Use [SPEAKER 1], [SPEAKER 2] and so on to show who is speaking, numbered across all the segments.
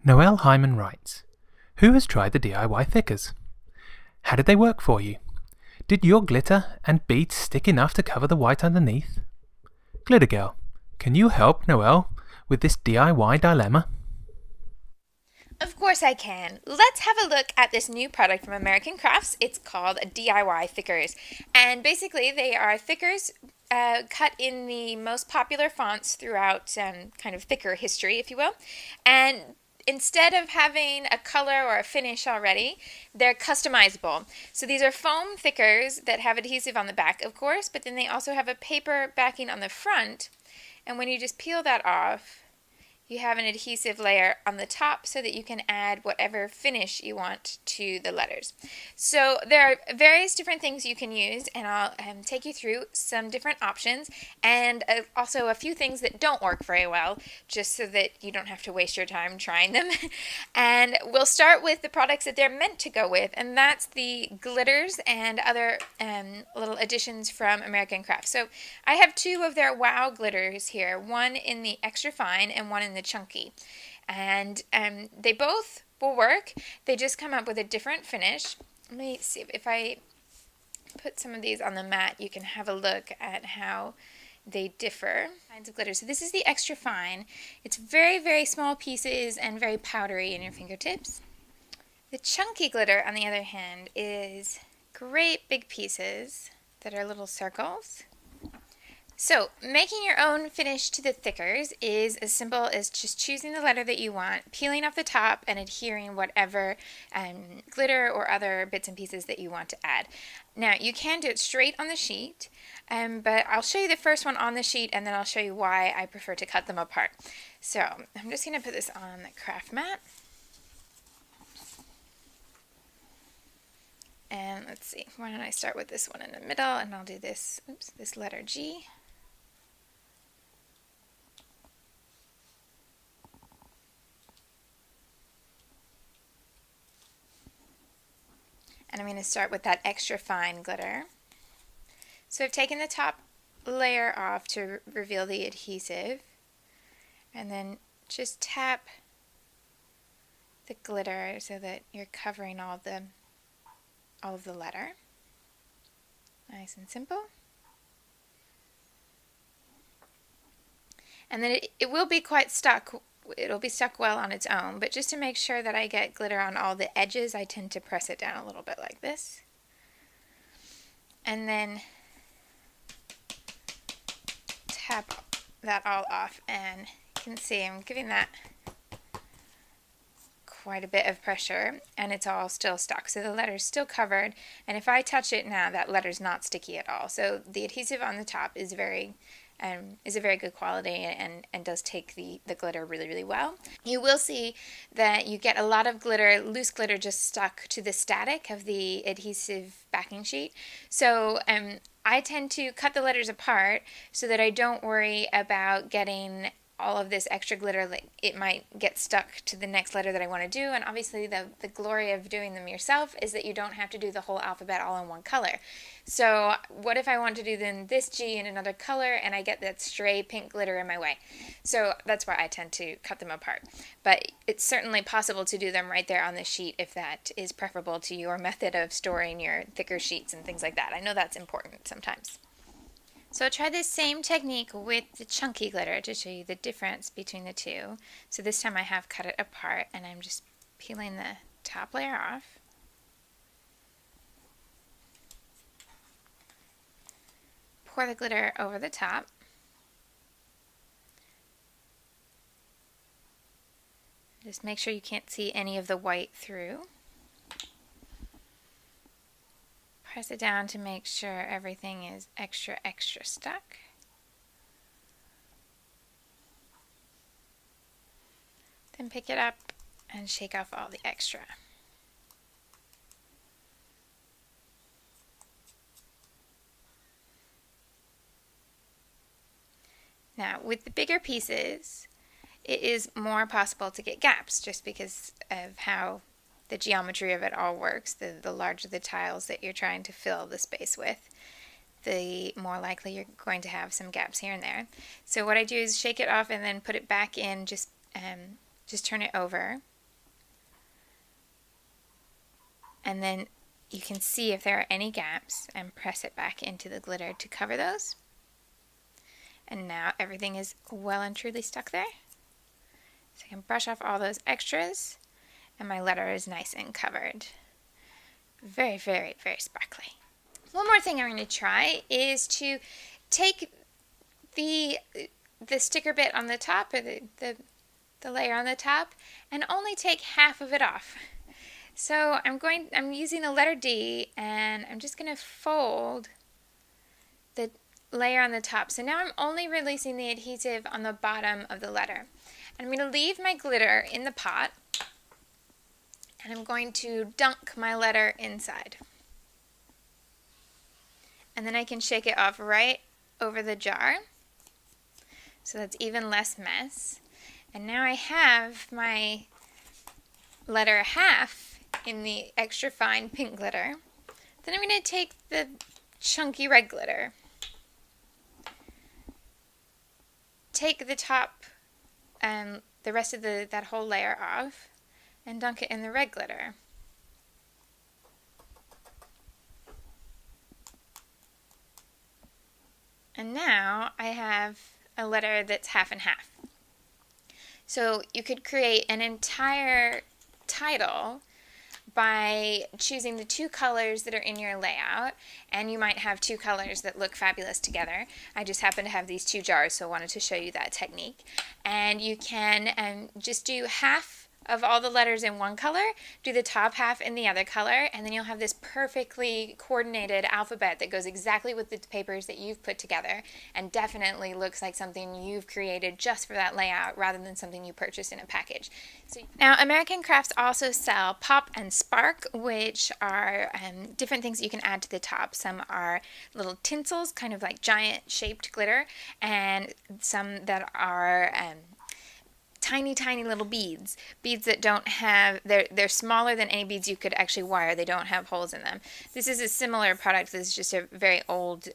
[SPEAKER 1] Noelle Hyman writes, who has tried the DIY thickers? How did they work for you? Did your glitter and beads stick enough to cover the white underneath? Glitter Girl, can you help Noelle with this DIY dilemma?
[SPEAKER 2] Of course I can. Let's have a look at this new product from American Crafts. It's called DIY Thickers. And basically they are thickers cut in the most popular fonts throughout kind of thicker history, if you will. And instead of having a color or a finish already, they're customizable. So these are foam thickers that have adhesive on the back, of course, but then they also have a paper backing on the front. And when you just peel that off, you have an adhesive layer on the top so that you can add whatever finish you want to the letters. So there are various different things you can use, and I'll take you through some different options and also a few things that don't work very well, just so that you don't have to waste your time trying them. And we'll start with the products that they're meant to go with, and that's the glitters and other little additions from American Crafts. So I have two of their Wow glitters here, one in the extra fine and one in the chunky, and they both will work. They just come up with a different finish. Let me see if I put some of these on the mat, you can have a look at how they differ. Kinds of glitter. So this is the extra fine. It's very, very small pieces and very powdery in your fingertips. The chunky glitter, on the other hand, is great big pieces that are little circles. So, making your own finish to the thickers is as simple as just choosing the letter that you want, peeling off the top, and adhering whatever glitter or other bits and pieces that you want to add. Now, you can do it straight on the sheet, but I'll show you the first one on the sheet, and then I'll show you why I prefer to cut them apart. So, I'm just going to put this on the craft mat. And let's see, why don't I start with this one in the middle, and I'll do this, this letter G. And I'm going to start with that extra fine glitter. So I've taken the top layer off to reveal the adhesive, and then just tap the glitter so that you're covering all of the letter. Nice and simple. And then it will be quite stuck. It'll be stuck well on its own, but just to make sure that I get glitter on all the edges, I tend to press it down a little bit like this. And then tap that all off, and you can see I'm giving that quite a bit of pressure, and it's all still stuck. So the letter's still covered, and if I touch it now, that letter's not sticky at all. So the adhesive on the top is a very good quality and does take the glitter really, really well. You will see that you get a lot of glitter, loose glitter, just stuck to the static of the adhesive backing sheet. So I tend to cut the letters apart so that I don't worry about getting all of this extra glitter. It might get stuck to the next letter that I want to do, and obviously the glory of doing them yourself is that you don't have to do the whole alphabet all in one color. So what if I want to do then this G in another color and I get that stray pink glitter in my way? So that's why I tend to cut them apart. But it's certainly possible to do them right there on the sheet if that is preferable to your method of storing your thicker sheets and things like that. I know that's important sometimes. So I'll try this same technique with the chunky glitter to show you the difference between the two. So this time I have cut it apart, and I'm just peeling the top layer off. Pour the glitter over the top. Just make sure you can't see any of the white through. Press it down to make sure everything is extra stuck. Then pick it up and shake off all the extra. Now, with the bigger pieces, it is more possible to get gaps just because of how the geometry of it all works. The larger the tiles that you're trying to fill the space with, the more likely you're going to have some gaps here and there. So what I do is shake it off and then put it back in, just turn it over, and then you can see if there are any gaps and press it back into the glitter to cover those. And now everything is well and truly stuck there. So I can brush off all those extras and my letter is nice and covered. Very, very, very sparkly. One more thing I'm going to try is to take the sticker bit on the top, or the layer on the top, and only take half of it off. So I'm using the letter D, and I'm just going to fold the layer on the top. So now I'm only releasing the adhesive on the bottom of the letter. And I'm going to leave my glitter in the pot, and I'm going to dunk my letter inside. And then I can shake it off right over the jar, so that's even less mess. And now I have my letter half in the extra fine pink glitter. Then I'm going to take the chunky red glitter, take the top and the rest of that whole layer off, and dunk it in the red glitter. And now I have a letter that's half and half. So you could create an entire title by choosing the two colors that are in your layout, and you might have two colors that look fabulous together. I just happen to have these two jars, so I wanted to show you that technique. And you can just do half of all the letters in one color, do the top half in the other color, and then you'll have this perfectly coordinated alphabet that goes exactly with the papers that you've put together, and definitely looks like something you've created just for that layout rather than something you purchased in a package. Now, American Crafts also sell Pop and Spark, which are different things that you can add to the top. Some are little tinsels, kind of like giant shaped glitter, and some that are tiny, tiny little beads that don't have, they're smaller than any beads you could actually wire. They don't have holes in them. This is a similar product. This is just a very old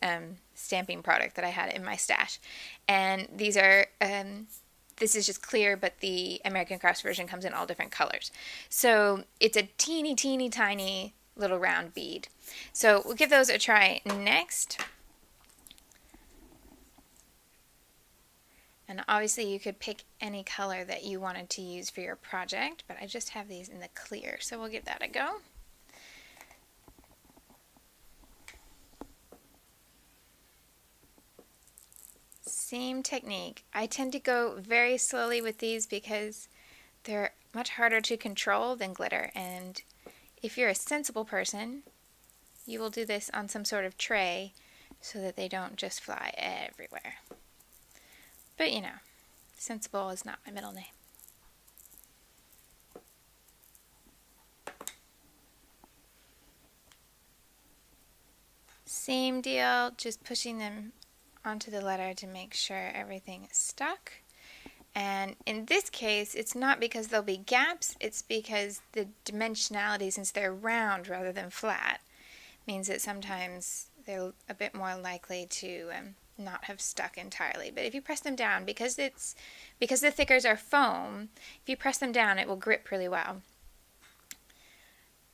[SPEAKER 2] stamping product that I had in my stash. And these are, this is just clear, but the American Crafts version comes in all different colors. So it's a teeny, teeny, tiny little round bead. So we'll give those a try next. And obviously you could pick any color that you wanted to use for your project, but I just have these in the clear, so we'll give that a go. Same technique. I tend to go very slowly with these because they're much harder to control than glitter, and if you're a sensible person, you will do this on some sort of tray so that they don't just fly everywhere. But you know, sensible is not my middle name. Same deal, just pushing them onto the letter to make sure everything is stuck. And in this case, it's not because there'll be gaps, it's because the dimensionality, since they're round rather than flat, means that sometimes they're a bit more likely to not have stuck entirely. But if you press them down, because the thickers are foam, if you press them down, it will grip really well.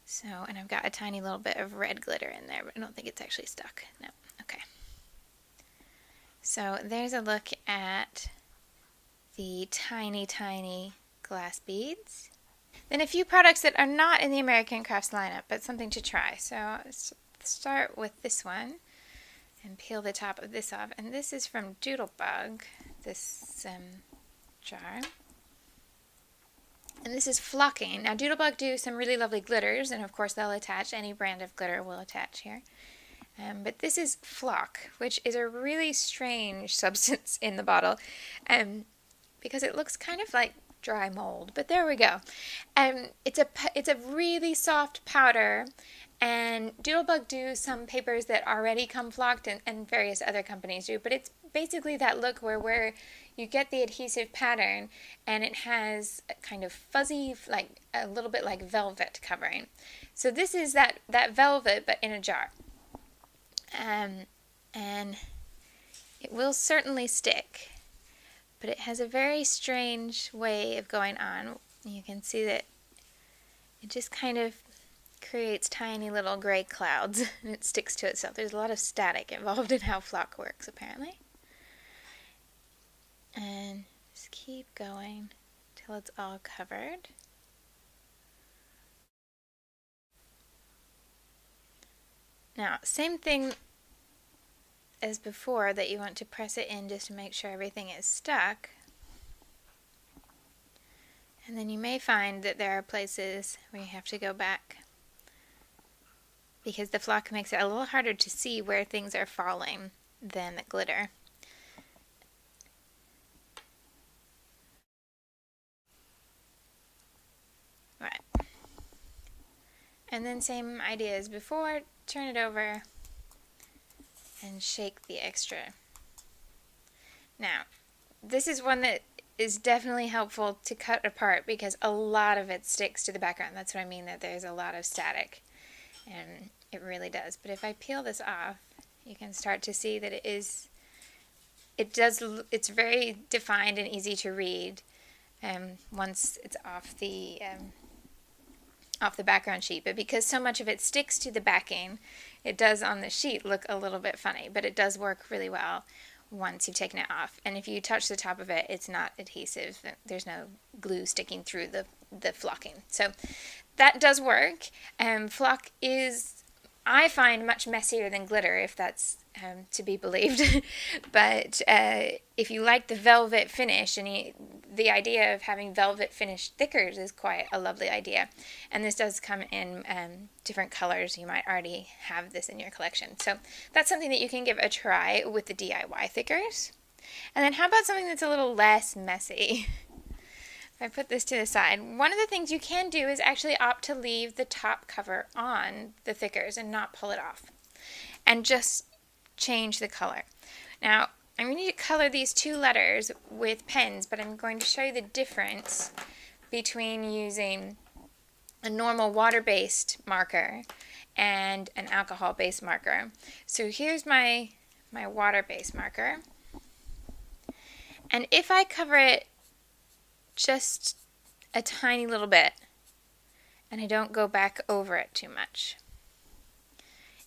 [SPEAKER 2] So, and I've got a tiny little bit of red glitter in there, but I don't think it's actually stuck. No, okay. So there's a look at the tiny, tiny glass beads. Then a few products that are not in the American Crafts lineup, but something to try. So let's start with this one and peel the top of this off. And this is from Doodlebug, this jar. And this is flocking. Now Doodlebug do some really lovely glitters, and of course they'll attach, any brand of glitter will attach here. But this is flock, which is a really strange substance in the bottle, because it looks kind of like dry mold, but there we go. It's a really soft powder, and Doodlebug do some papers that already come flocked, and various other companies do, but it's basically that look where you get the adhesive pattern and it has a kind of fuzzy, like a little bit like velvet covering. So this is that velvet, but in a jar. And it will certainly stick, but it has a very strange way of going on. You can see that it just kind of creates tiny little gray clouds and it sticks to itself. There's a lot of static involved in how flock works, apparently. And just keep going till it's all covered. Now, same thing as before, that you want to press it in just to make sure everything is stuck. And then you may find that there are places where you have to go back because the flock makes it a little harder to see where things are falling than the glitter. Right. And then same idea as before, turn it over and shake the extra. Now, this is one that is definitely helpful to cut apart because a lot of it sticks to the background. That's what I mean, that there's a lot of static, and it really does. But if I peel this off, you can start to see that it's very defined and easy to read once it's off the background sheet. But because so much of it sticks to the backing, it does on the sheet look a little bit funny, but it does work really well once you've taken it off. And if you touch the top of it, it's not adhesive. There's no glue sticking through the flocking. So that does work. Flock is, I find, much messier than glitter, if that's to be believed. But if you like the velvet finish, and the idea of having velvet finished thickers is quite a lovely idea. And this does come in different colors. You might already have this in your collection. So that's something that you can give a try with the DIY thickers. And then how about something that's a little less messy? If I put this to the side, one of the things you can do is actually opt to leave the top cover on the thickers and not pull it off, and just change the color. Now, I'm going to color these two letters with pens, but I'm going to show you the difference between using a normal water-based marker and an alcohol-based marker. So here's my water-based marker. And if I cover it just a tiny little bit, and I don't go back over it too much,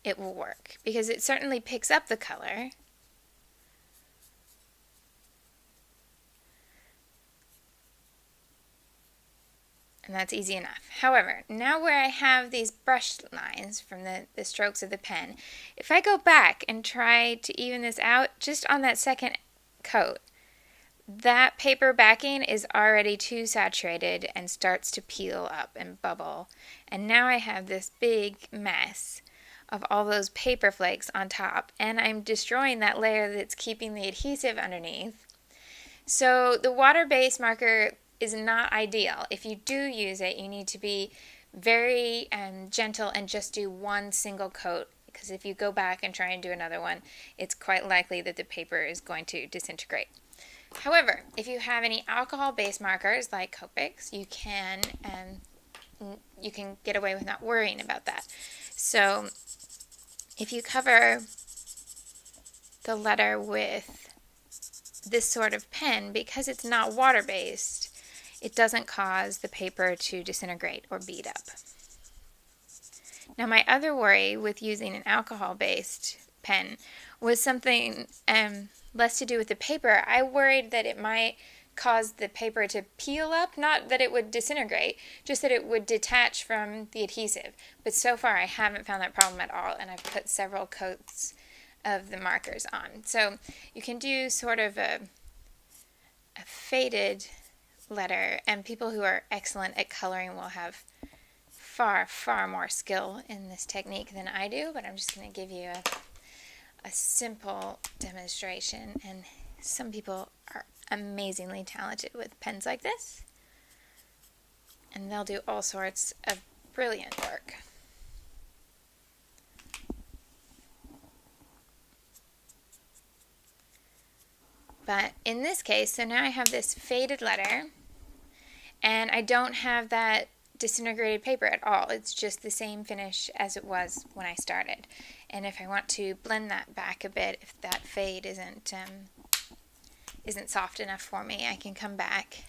[SPEAKER 2] it will work, because it certainly picks up the color. And that's easy enough. However, now where I have these brush lines from the strokes of the pen, if I go back and try to even this out just on that second coat, that paper backing is already too saturated and starts to peel up and bubble. And now I have this big mess of all those paper flakes on top, and I'm destroying that layer that's keeping the adhesive underneath. So the water-based marker is not ideal. If you do use it, you need to be very gentle and just do one single coat, because if you go back and try and do another one, it's quite likely that the paper is going to disintegrate. However, if you have any alcohol-based markers like Copics, you can get away with not worrying about that. So if you cover the letter with this sort of pen, because it's not water-based, it doesn't cause the paper to disintegrate or bead up. Now, my other worry with using an alcohol-based pen was something less to do with the paper. I worried that it might cause the paper to peel up, not that it would disintegrate, just that it would detach from the adhesive. But so far I haven't found that problem at all, and I've put several coats of the markers on. So you can do sort of a faded letter, and people who are excellent at coloring will have far, far more skill in this technique than I do, but I'm just going to give you a simple demonstration, and some people are amazingly talented with pens like this, and they'll do all sorts of brilliant work. But in this case, so now I have this faded letter, and I don't have that disintegrated paper at all. It's just the same finish as it was when I started. And if I want to blend that back a bit, if that fade isn't soft enough for me, I can come back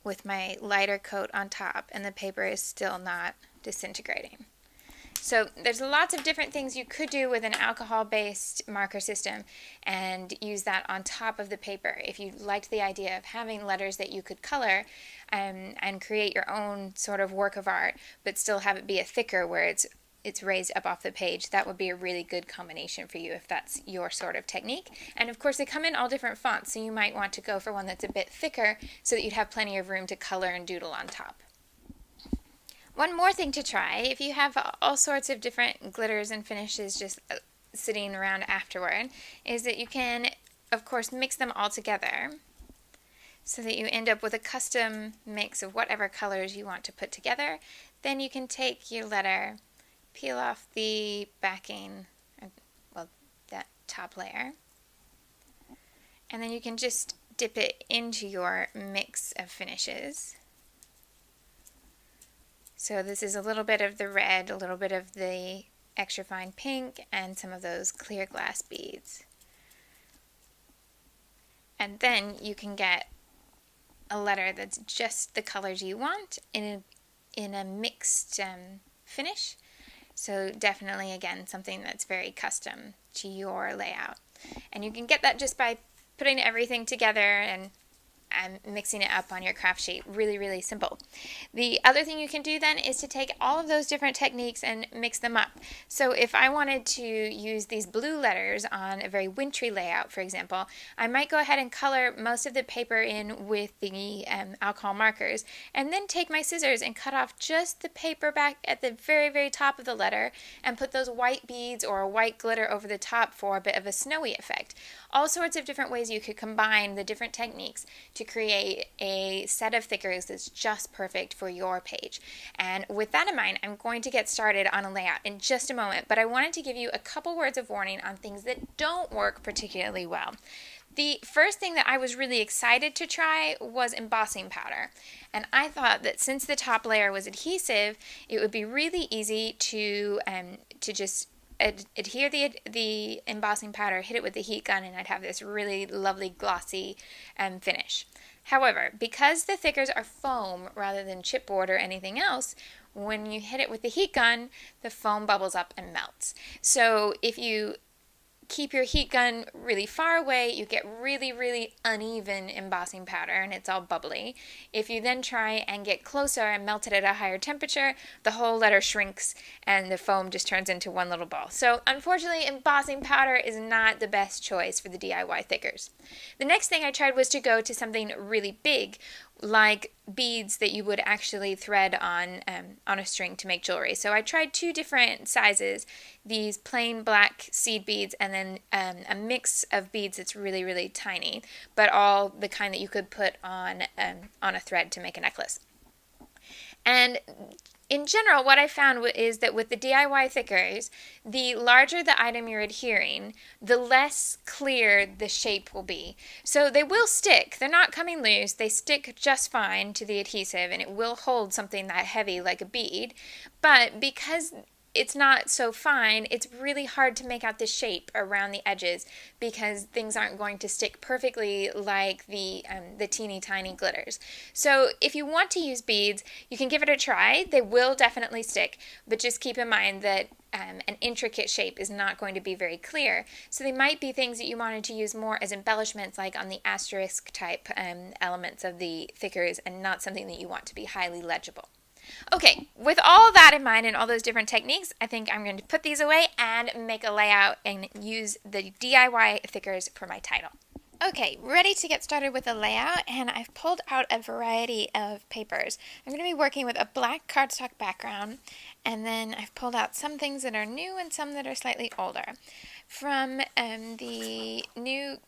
[SPEAKER 2] with my lighter coat on top, and the paper is still not disintegrating. So there's lots of different things you could do with an alcohol-based marker system and use that on top of the paper. If you liked the idea of having letters that you could color and create your own sort of work of art, but still have it be a thicker where it's raised up off the page, that would be a really good combination for you if that's your sort of technique. And of course they come in all different fonts, so you might want to go for one that's a bit thicker so that you'd have plenty of room to color and doodle on top. One more thing to try, if you have all sorts of different glitters and finishes just sitting around afterward, is that you can, of course, mix them all together so that you end up with a custom mix of whatever colors you want to put together. Then you can take your letter, peel off the backing, well, that top layer, and then you can just dip it into your mix of finishes. So this is a little bit of the red, a little bit of the extra fine pink, and some of those clear glass beads. And then you can get a letter that's just the colors you want in a mixed finish. So definitely, again, something that's very custom to your layout. And you can get that just by putting everything together and mixing it up on your craft sheet. Really, really simple. The other thing you can do then is to take all of those different techniques and mix them up. So if I wanted to use these blue letters on a very wintry layout, for example, I might go ahead and color most of the paper in with the alcohol markers, and then take my scissors and cut off just the paper back at the very, very top of the letter and put those white beads or white glitter over the top for a bit of a snowy effect. All sorts of different ways you could combine the different techniques to create a set of thickers that's just perfect for your page. And with that in mind, I'm going to get started on a layout in just a moment, but I wanted to give you a couple words of warning on things that don't work particularly well. The first thing that I was really excited to try was embossing powder. And I thought that since the top layer was adhesive, it would be really easy to just adhere the embossing powder, hit it with the heat gun, and I'd have this really lovely glossy finish. However, because the thickers are foam rather than chipboard or anything else, when you hit it with the heat gun, the foam bubbles up and melts. So if you keep your heat gun really far away, you get really, really uneven embossing powder and it's all bubbly. If you then try and get closer and melt it at a higher temperature, the whole letter shrinks and the foam just turns into one little ball. So unfortunately, embossing powder is not the best choice for the DIY thickers. The next thing I tried was to go to something really big, like beads that you would actually thread on a string to make jewelry. So I tried two different sizes, these plain black seed beads and then a mix of beads that's really, really tiny, but all the kind that you could put on a thread to make a necklace. And in general, what I found is that with the DIY thickers, the larger the item you're adhering, the less clear the shape will be. So they will stick. They're not coming loose. They stick just fine to the adhesive, and it will hold something that heavy like a bead. But because it's not so fine, it's really hard to make out the shape around the edges because things aren't going to stick perfectly like the teeny tiny glitters. So if you want to use beads, you can give it a try. They will definitely stick, but just keep in mind that an intricate shape is not going to be very clear. So they might be things that you wanted to use more as embellishments, like on the asterisk type elements of the thickers, and not something that you want to be highly legible. Okay, with all that in mind and all those different techniques, I think I'm going to put these away and make a layout and use the DIY thickers for my title. Okay, ready to get started with the layout, and I've pulled out a variety of papers. I'm going to be working with a black cardstock background, and then I've pulled out some things that are new and some that are slightly older. From the new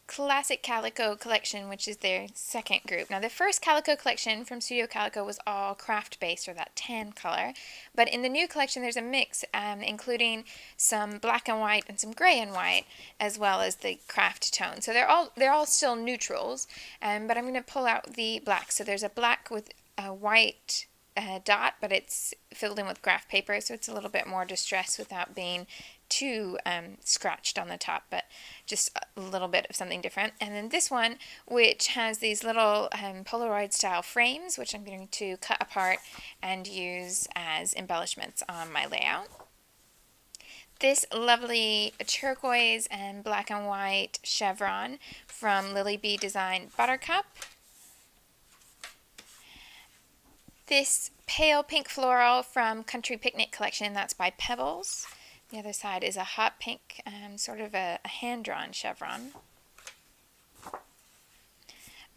[SPEAKER 2] Classic Calico collection, which is their second group. Now, the first Calico collection from Studio Calico was all craft-based, or that tan color, but in the new collection there's a mix, including some black and white and some gray and white, as well as the craft tone. So they're all still neutrals, but I'm going to pull out the black. So there's a black with a white dot, but it's filled in with graph paper, so it's a little bit more distressed without being too scratched on the top, but just a little bit of something different. And then this one, which has these little Polaroid style frames, which I'm going to cut apart and use as embellishments on my layout. This lovely turquoise and black and white chevron from Lily Bee Design Buttercup. This pale pink floral from Country Picnic Collection, that's by Pebbles. The other side is a hot pink, sort of a hand-drawn chevron.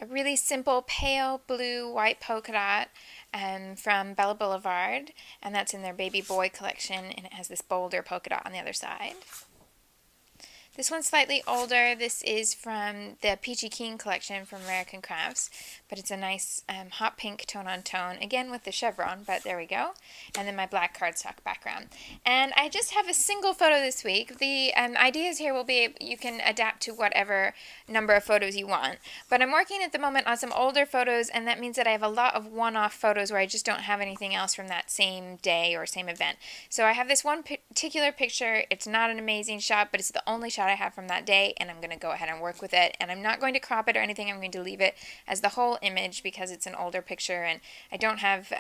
[SPEAKER 2] A really simple pale blue white polka dot from Bella Boulevard, and that's in their Baby Boy collection, and it has this bolder polka dot on the other side. This one's slightly older. This is from the Peachy Keen collection from American Crafts, but it's a nice hot pink tone on tone, again with the chevron, but there we go. And then my black cardstock background. And I just have a single photo this week. The ideas here will be you can adapt to whatever number of photos you want, but I'm working at the moment on some older photos, and that means that I have a lot of one-off photos where I just don't have anything else from that same day or same event. So I have this one particular picture. It's not an amazing shot, but it's the only shot I have from that day, and I'm going to go ahead and work with it, and I'm not going to crop it or anything. I'm going to leave it as the whole image because it's an older picture, and I don't have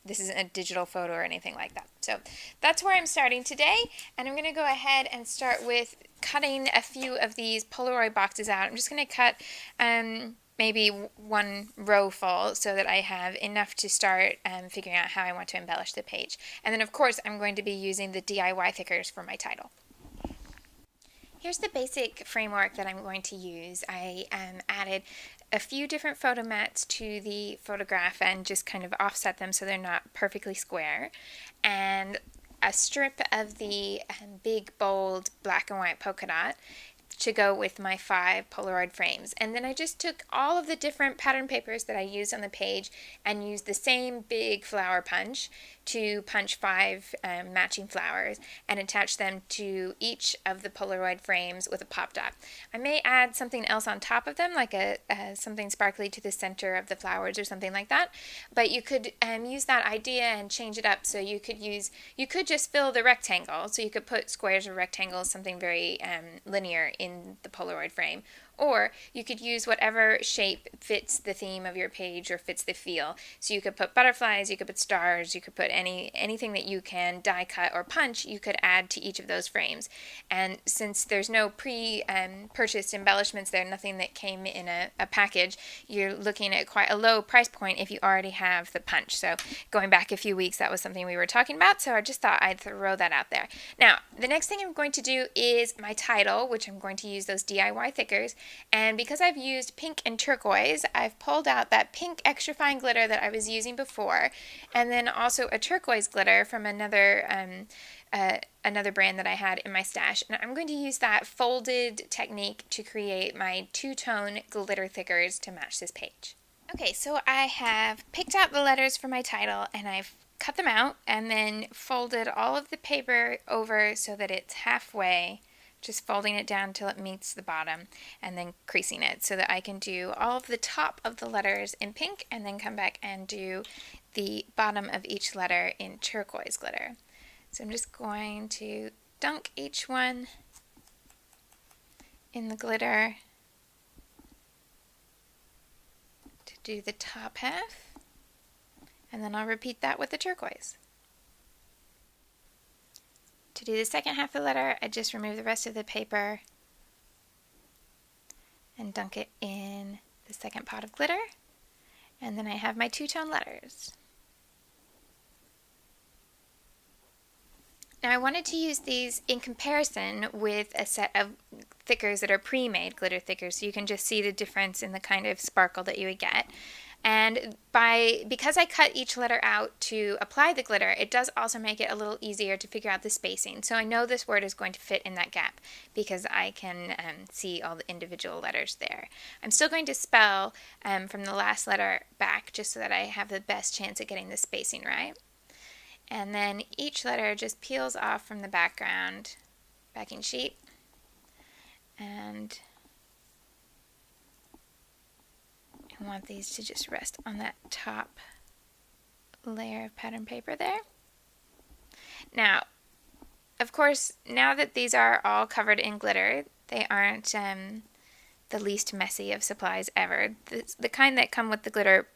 [SPEAKER 2] this isn't a digital photo or anything like that. So that's where I'm starting today, and I'm going to go ahead and start with cutting a few of these Polaroid boxes out. I'm just going to cut maybe one row full so that I have enough to start figuring out how I want to embellish the page. And then of course I'm going to be using the DIY thickers for my title. Here's the basic framework that I'm going to use. I added a few different photo mats to the photograph and just kind of offset them so they're not perfectly square. And a strip of the big, bold black and white polka dot to go with my 5 Polaroid frames. And then I just took all of the different pattern papers that I used on the page and used the same big flower punch to punch 5 matching flowers and attach them to each of the Polaroid frames with a pop dot. I may add something else on top of them, like something sparkly to the center of the flowers or something like that, but you could use that idea and change it up. So you could just fill the rectangle, so you could put squares or rectangles, something very linear in the Polaroid frame. Or you could use whatever shape fits the theme of your page or fits the feel. So you could put butterflies, you could put stars, you could put anything that you can die cut or punch, you could add to each of those frames. And since there's no pre-purchased embellishments there, nothing that came in a package, you're looking at quite a low price point if you already have the punch. So going back a few weeks, that was something we were talking about, so I just thought I'd throw that out there. Now, the next thing I'm going to do is my title, which I'm going to use those DIY thickers. And because I've used pink and turquoise, I've pulled out that pink extra fine glitter that I was using before, and then also a turquoise glitter from another brand that I had in my stash. And I'm going to use that folded technique to create my two-tone glitter thickers to match this page. Okay, so I have picked out the letters for my title, and I've cut them out and then folded all of the paper over so that it's halfway, just folding it down till it meets the bottom and then creasing it so that I can do all of the top of the letters in pink and then come back and do the bottom of each letter in turquoise glitter. So I'm just going to dunk each one in the glitter to do the top half, and then I'll repeat that with the turquoise. To do the second half of the letter, I just remove the rest of the paper and dunk it in the second pot of glitter, and then I have my two-tone letters. Now I wanted to use these in comparison with a set of thickers that are pre-made glitter thickers, so you can just see the difference in the kind of sparkle that you would get. And because I cut each letter out to apply the glitter, it does also make it a little easier to figure out the spacing. So I know this word is going to fit in that gap because I can see all the individual letters there. I'm still going to spell from the last letter back just so that I have the best chance at getting the spacing right. And then each letter just peels off from the backing sheet, and I want these to just rest on that top layer of pattern paper there. Now, of course, now that these are all covered in glitter, they aren't the least messy of supplies ever. The kind that come with the glitter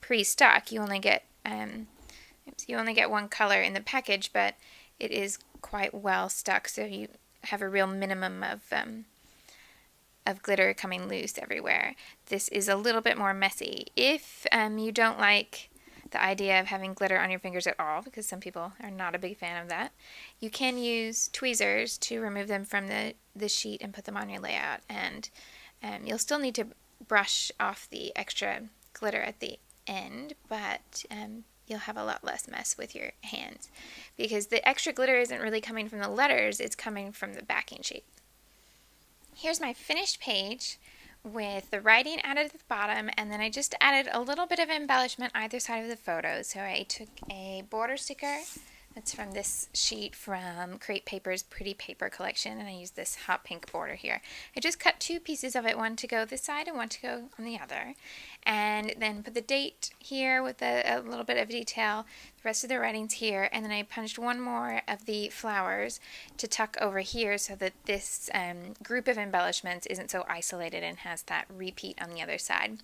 [SPEAKER 2] pre-stock, you only get one color in the package, but it is quite well stuck, so you have a real minimum of glitter coming loose everywhere. This is a little bit more messy. If you don't like the idea of having glitter on your fingers at all, because some people are not a big fan of that, you can use tweezers to remove them from the sheet and put them on your layout. And you'll still need to brush off the extra glitter at the end, but you'll have a lot less mess with your hands, because the extra glitter isn't really coming from the letters, it's coming from the backing sheet. Here's my finished page with the writing added at the bottom, and then I just added a little bit of embellishment either side of the photo. So I took a border sticker that's from this sheet from Create Paper's Pretty Paper collection, and I used this hot pink border here. I just cut two pieces of it, one to go this side and one to go on the other, and then put the date here with a little bit of detail, the rest of the writing's here, and then I punched one more of the flowers to tuck over here so that this group of embellishments isn't so isolated and has that repeat on the other side.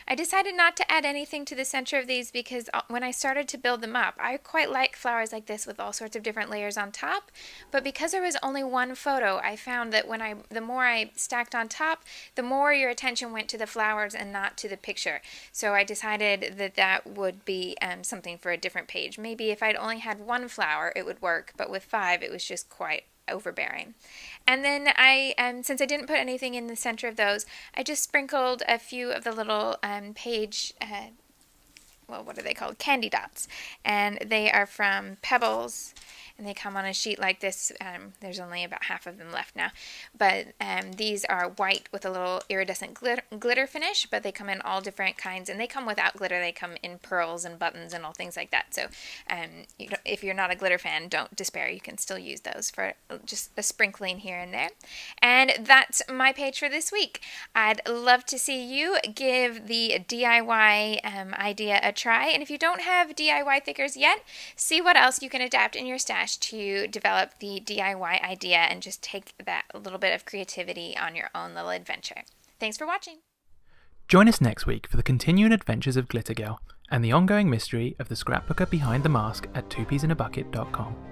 [SPEAKER 2] I decided not to add anything to the center of these because when I started to build them up, I quite like flowers like this with all sorts of different layers on top, but because there was only one photo, I found that the more I stacked on top, the more your attention went to the flowers and not to the picture. So I decided that would be something for a different page. Maybe if I'd only had one flower, it would work, but with 5, it was just quite overbearing. And then since I didn't put anything in the center of those, I just sprinkled a few of the little page, what are they called? Candy dots. And they are from Pebbles, and they come on a sheet like this. There's only about half of them left now, but these are white with a little iridescent glitter finish, but they come in all different kinds, and they come without glitter. They come in pearls and buttons and all things like that. So if you're not a glitter fan, don't despair. You can still use those for just a sprinkling here and there. And that's my page for this week. I'd love to see you give the DIY idea a try, and if you don't have DIY thickers yet, see what else you can adapt in your stash to develop the DIY idea and just take that little bit of creativity on your own little adventure. Thanks for watching.
[SPEAKER 1] Join us next week for the continuing adventures of Glitter Girl and the ongoing mystery of the scrapbooker behind the mask at twopeasinabucket.com.